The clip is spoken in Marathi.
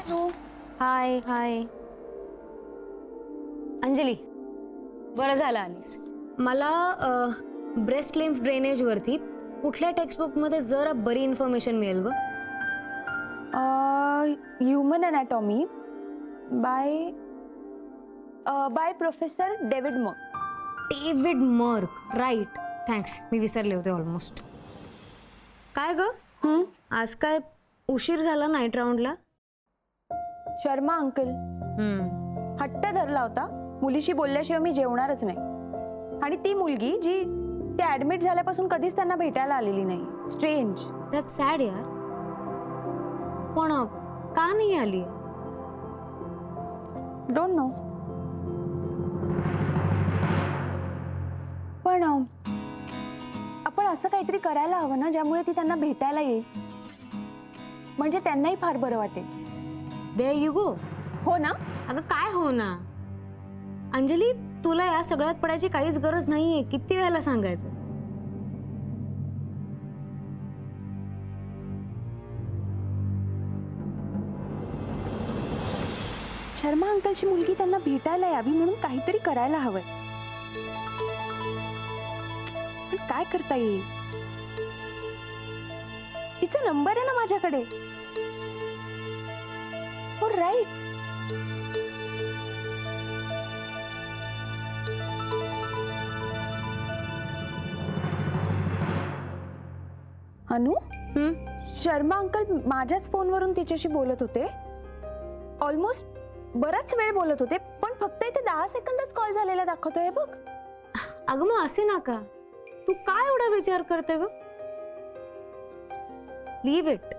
हाय हाय अंजली, बरं झालं आलीस. मला ब्रेस्ट लिम्फ ड्रेनेज वरती कुठल्या टेक्स्टबुक मध्ये जरा बरी इन्फॉर्मेशन मिळेल ग? Human anatomy by professor David मर्क. डेव्हिड मर्क, राईट. थँक्स, मी विसरले होते ऑलमोस्ट. काय ग, आज काय उशीर झाला नाईट राऊंडला? शर्मा अंकल हट्ट धरला होता, मुलीशी बोलल्याशिवाय मी जेवणारच नाही. आणि ती मुलगी जी ते ऍडमिट झाल्यापासून कधीच त्यांना भेटायला आलेली नाही. स्ट्रेंज. दॅट्स सॅड यार. पण का नाही आली? Don't know. पण आपण असं काहीतरी करायला हवं ना ज्यामुळे ती त्यांना भेटायला येईल, म्हणजे त्यांनाही फार बरं वाटेल. There you go. हो ना? अगं काय हो ना अंजली, तुला या सगळ्यात पडायची काहीच गरज नाहीये. किती वेळेला सांगायचं? शर्मा अंकलची मुलगी त्यांना भेटायला यावी म्हणून काहीतरी करायला हवंय. पण काय करता येईल? तिचा नंबर आहे ना माझ्याकडे. हो राईट. अनु, शर्मा अंकल माझ्याच फोनवरून तिच्याशी बोलत होते. ऑलमोस्ट बराच वेळ बोलत होते, पण फक्त इथे 10 सेकंदच कॉल झालेला दाखवतोय बघ. अगं मग असे नका, तू काय एवढा विचार करते ग? Leave it.